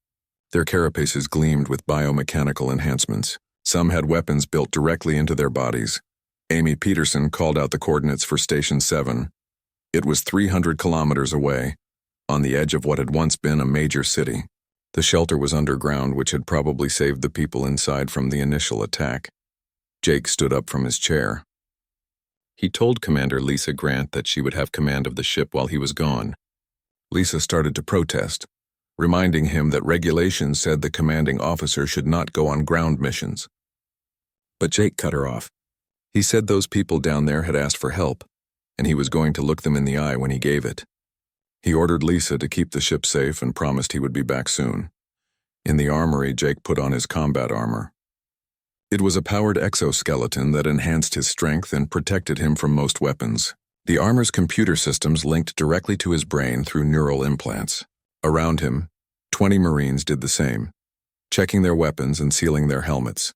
Their carapaces gleamed with biomechanical enhancements. Some had weapons built directly into their bodies. Amy Peterson called out the coordinates for Station 7. It was 300 kilometers away, on the edge of what had once been a major city. The shelter was underground, which had probably saved the people inside from the initial attack. Jake stood up from his chair. He told Commander Lisa Grant that she would have command of the ship while he was gone. Lisa started to protest, reminding him that regulations said the commanding officer should not go on ground missions. But Jake cut her off. He said those people down there had asked for help, and he was going to look them in the eye when he gave it. He ordered Lisa to keep the ship safe and promised he would be back soon. In the armory, Jake put on his combat armor. It was a powered exoskeleton that enhanced his strength and protected him from most weapons. The armor's computer systems linked directly to his brain through neural implants. Around him, 20 Marines did the same, checking their weapons and sealing their helmets.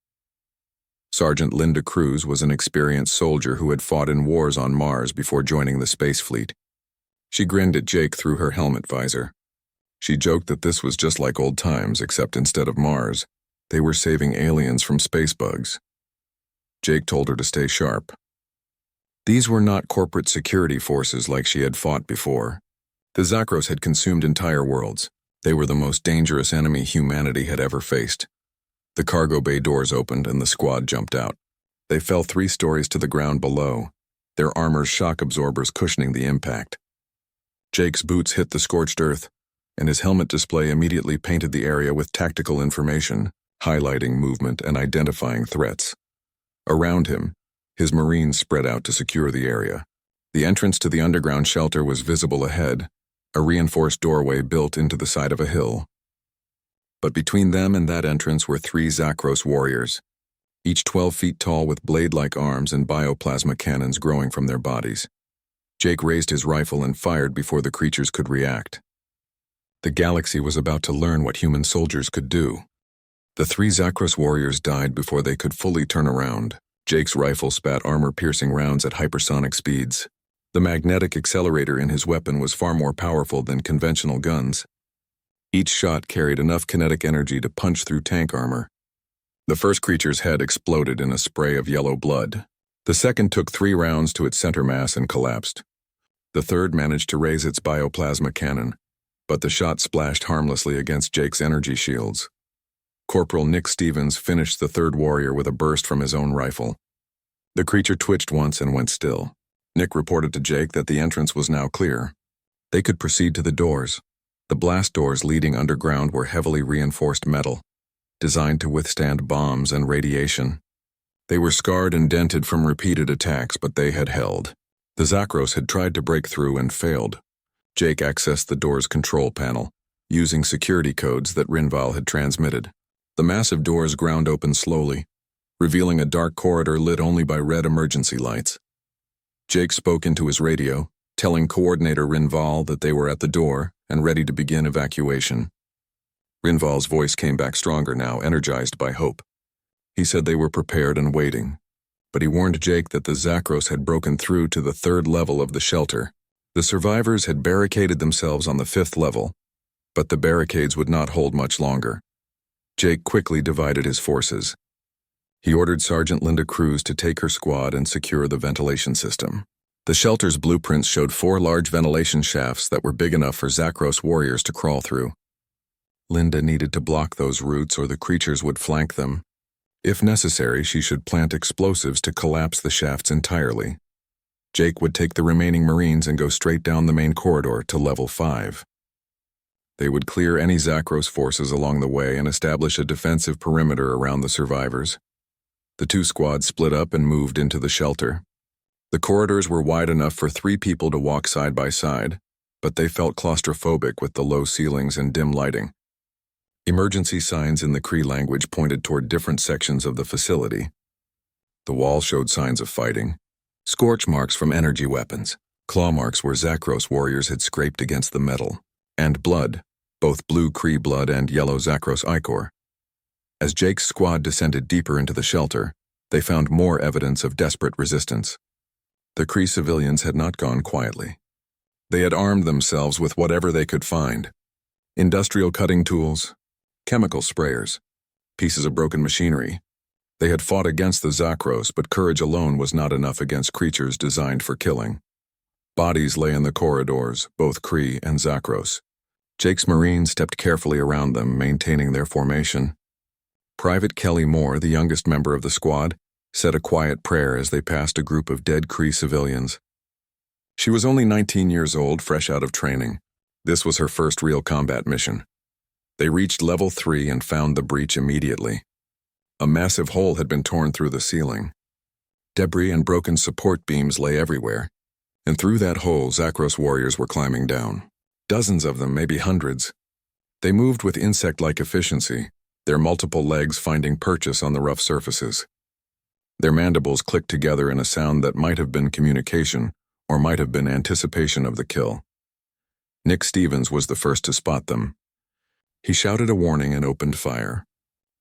Sergeant Linda Cruz was an experienced soldier who had fought in wars on Mars before joining the space fleet. She grinned at Jake through her helmet visor. She joked that this was just like old times, except instead of Mars, they were saving aliens from space bugs. Jake told her to stay sharp. These were not corporate security forces like she had fought before. The Zakros had consumed entire worlds. They were the most dangerous enemy humanity had ever faced. The cargo bay doors opened and the squad jumped out. They fell 3 stories to the ground below, their armor's shock absorbers cushioning the impact. Jake's boots hit the scorched earth, and his helmet display immediately painted the area with tactical information, highlighting movement and identifying threats. Around him, his Marines spread out to secure the area. The entrance to the underground shelter was visible ahead, a reinforced doorway built into the side of a hill. But between them and that entrance were 3 Zakros warriors, each 12 feet tall with blade-like arms and bioplasma cannons growing from their bodies. Jake raised his rifle and fired before the creatures could react. The galaxy was about to learn what human soldiers could do. The 3 Zakros warriors died before they could fully turn around. Jake's rifle spat armor-piercing rounds at hypersonic speeds. The magnetic accelerator in his weapon was far more powerful than conventional guns. Each shot carried enough kinetic energy to punch through tank armor. The first creature's head exploded in a spray of yellow blood. The second took 3 rounds to its center mass and collapsed. The third managed to raise its bioplasma cannon, but the shot splashed harmlessly against Jake's energy shields. Corporal Nick Stevens finished the third warrior with a burst from his own rifle. The creature twitched once and went still. Nick reported to Jake that the entrance was now clear. They could proceed to the doors. The blast doors leading underground were heavily reinforced metal, designed to withstand bombs and radiation. They were scarred and dented from repeated attacks, but they had held. The Zakros had tried to break through and failed. Jake accessed the door's control panel, using security codes that Rinval had transmitted. The massive doors ground open slowly, revealing a dark corridor lit only by red emergency lights. Jake spoke into his radio, telling Coordinator Rinval that they were at the door and ready to begin evacuation. Rinval's voice came back stronger now, energized by hope. He said they were prepared and waiting, but he warned Jake that the Zakros had broken through to the 3rd level of the shelter. The survivors had barricaded themselves on the 5th level, but the barricades would not hold much longer. Jake quickly divided his forces. He ordered Sergeant Linda Cruz to take her squad and secure the ventilation system. The shelter's blueprints showed 4 large ventilation shafts that were big enough for Zakros warriors to crawl through. Linda needed to block those routes or the creatures would flank them. If necessary, she should plant explosives to collapse the shafts entirely. Jake would take the remaining Marines and go straight down the main corridor to level 5. They would clear any Zakros forces along the way and establish a defensive perimeter around the survivors. The 2 squads split up and moved into the shelter. The corridors were wide enough for 3 people to walk side by side, but they felt claustrophobic with the low ceilings and dim lighting. Emergency signs in the Cree language pointed toward different sections of the facility. The wall showed signs of fighting. Scorch marks from energy weapons, claw marks where Zakros warriors had scraped against the metal, and blood, both blue Cree blood and yellow Zakros ichor. As Jake's squad descended deeper into the shelter, they found more evidence of desperate resistance. The Cree civilians had not gone quietly. They had armed themselves with whatever they could find: industrial cutting tools, chemical sprayers, pieces of broken machinery. They had fought against the Zakros, but courage alone was not enough against creatures designed for killing. Bodies lay in the corridors, both Cree and Zakros. Jake's Marines stepped carefully around them, maintaining their formation. Private Kelly Moore, the youngest member of the squad, said a quiet prayer as they passed a group of dead Cree civilians. She was only 19 years old, fresh out of training. This was her first real combat mission. They reached level 3 and found the breach immediately. A massive hole had been torn through the ceiling. Debris and broken support beams lay everywhere, and through that hole Zakros warriors were climbing down. Dozens of them, maybe hundreds. They moved with insect-like efficiency, their multiple legs finding purchase on the rough surfaces. Their mandibles clicked together in a sound that might have been communication, or might have been anticipation of the kill. Nick Stevens was the first to spot them. He shouted a warning and opened fire.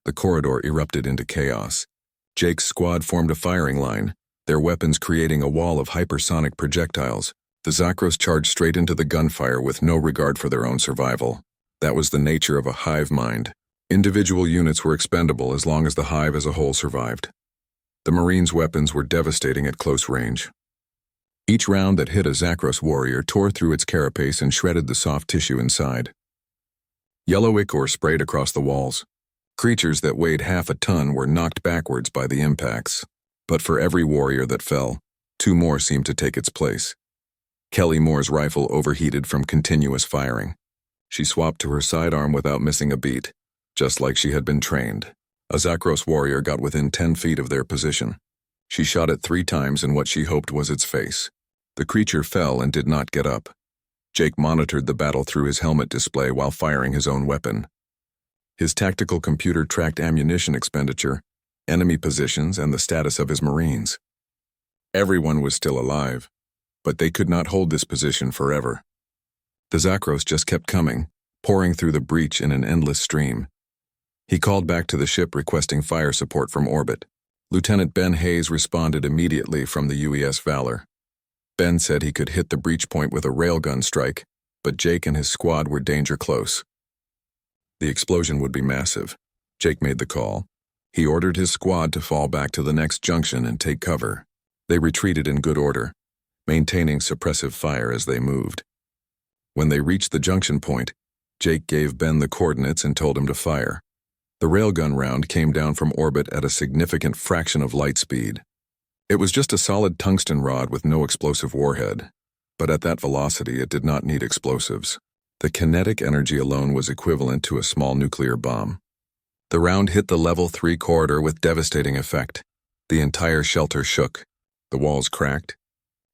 The corridor erupted into chaos. Jake's squad formed a firing line, their weapons creating a wall of hypersonic projectiles. The Zakros charged straight into the gunfire with no regard for their own survival. That was the nature of a hive mind. Individual units were expendable as long as the hive as a whole survived. The Marines' weapons were devastating at close range. Each round that hit a Zakros warrior tore through its carapace and shredded the soft tissue inside. Yellow ichor sprayed across the walls. Creatures that weighed half a ton were knocked backwards by the impacts. But for every warrior that fell, 2 more seemed to take its place. Kelly Moore's rifle overheated from continuous firing. She swapped to her sidearm without missing a beat, just like she had been trained. A Zakros warrior got within 10 feet of their position. She shot it 3 times in what she hoped was its face. The creature fell and did not get up. Jake monitored the battle through his helmet display while firing his own weapon. His tactical computer tracked ammunition expenditure, enemy positions, and the status of his Marines. Everyone was still alive, but they could not hold this position forever. The Zakros just kept coming, pouring through the breach in an endless stream. He called back to the ship requesting fire support from orbit. Lieutenant Ben Hayes responded immediately from the UES Valor. Ben said he could hit the breach point with a railgun strike, but Jake and his squad were danger close. The explosion would be massive. Jake made the call. He ordered his squad to fall back to the next junction and take cover. They retreated in good order, maintaining suppressive fire as they moved. When they reached the junction point, Jake gave Ben the coordinates and told him to fire. The railgun round came down from orbit at a significant fraction of light speed. It was just a solid tungsten rod with no explosive warhead, but at that velocity it did not need explosives. The kinetic energy alone was equivalent to a small nuclear bomb. The round hit the level 3 corridor with devastating effect. The entire shelter shook. The walls cracked.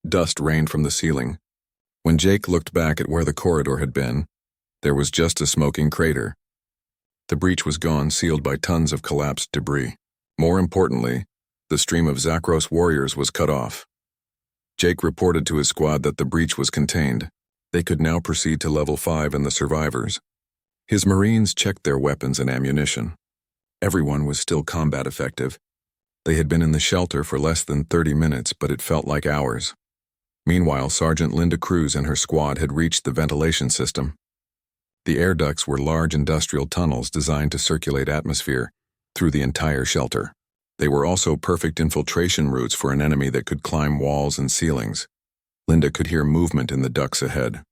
Dust rained from the ceiling. When Jake looked back at where the corridor had been, there was just a smoking crater. The breach was gone, sealed by tons of collapsed debris. More importantly, the stream of Zakros warriors was cut off. Jake reported to his squad that the breach was contained. They could now proceed to level 5 and the survivors. His Marines checked their weapons and ammunition. Everyone was still combat effective. They had been in the shelter for less than 30 minutes, but it felt like hours. Meanwhile, Sergeant Linda Cruz and her squad had reached the ventilation system. The air ducts were large industrial tunnels designed to circulate atmosphere through the entire shelter. They were also perfect infiltration routes for an enemy that could climb walls and ceilings. Linda could hear movement in the ducts ahead.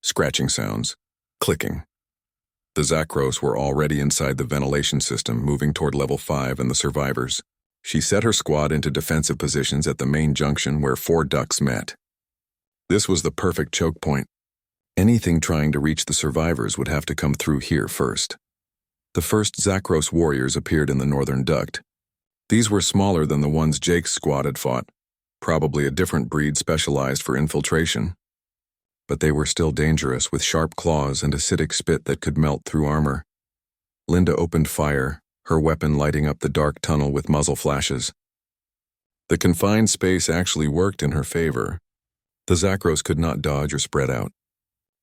Scratching sounds. Clicking. The Zakros were already inside the ventilation system, moving toward level 5 and the survivors. She set her squad into defensive positions at the main junction where 4 ducts met. This was the perfect choke point. Anything trying to reach the survivors would have to come through here first. The first Zakros warriors appeared in the northern duct. These were smaller than the ones Jake's squad had fought, probably a different breed specialized for infiltration. But they were still dangerous, with sharp claws and acidic spit that could melt through armor. Linda opened fire, her weapon lighting up the dark tunnel with muzzle flashes. The confined space actually worked in her favor. The Zakros could not dodge or spread out.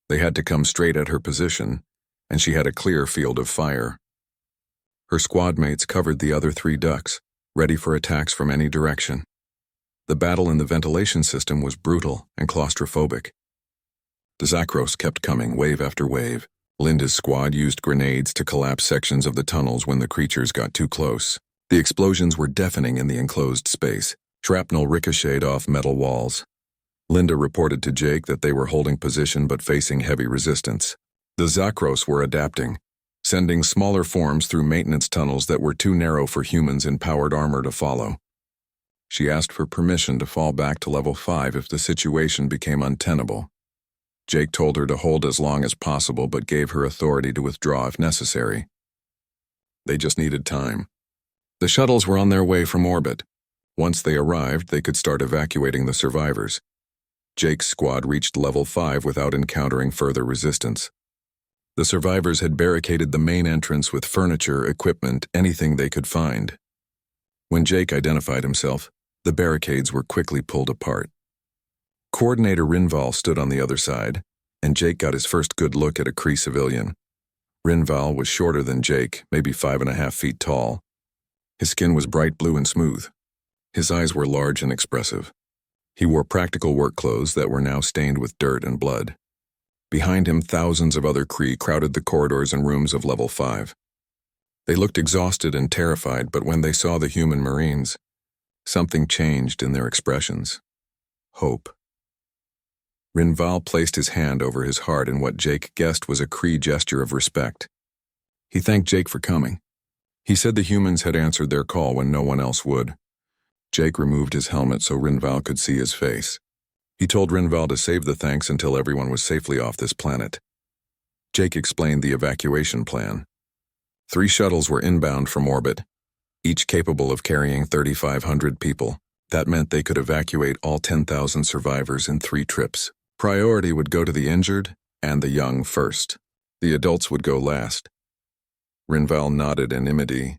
They had to come straight at her position, and she had a clear field of fire. Her squad mates covered the other 3 ducts, ready for attacks from any direction. The battle in the ventilation system was brutal and claustrophobic. The Zakros kept coming, wave after wave. Linda's squad used grenades to collapse sections of the tunnels when the creatures got too close. The explosions were deafening in the enclosed space. Shrapnel ricocheted off metal walls. Linda reported to Jake that they were holding position but facing heavy resistance. The Zakros were adapting, sending smaller forms through maintenance tunnels that were too narrow for humans in powered armor to follow. She asked for permission to fall back to level 5 if the situation became untenable. Jake told her to hold as long as possible but gave her authority to withdraw if necessary. They just needed time. The shuttles were on their way from orbit. Once they arrived, they could start evacuating the survivors. Jake's squad reached level 5 without encountering further resistance. The survivors had barricaded the main entrance with furniture, equipment, anything they could find. When Jake identified himself, the barricades were quickly pulled apart. Coordinator Rinval stood on the other side, and Jake got his first good look at a Kree civilian. Rinval was shorter than Jake, maybe 5.5 feet tall. His skin was bright blue and smooth. His eyes were large and expressive. He wore practical work clothes that were now stained with dirt and blood. Behind him, thousands of other Kree crowded the corridors and rooms of level 5. They looked exhausted and terrified, but when they saw the human Marines, something changed in their expressions. Hope. Rinval placed his hand over his heart in what Jake guessed was a Kree gesture of respect. He thanked Jake for coming. He said the humans had answered their call when no one else would. Jake removed his helmet so Rinval could see his face. He told Rinval to save the thanks until everyone was safely off this planet. Jake explained the evacuation plan. 3 shuttles were inbound from orbit, each capable of carrying 3,500 people. That meant they could evacuate all 10,000 survivors in 3 trips. Priority would go to the injured and the young first. The adults would go last. Rinval nodded in amity,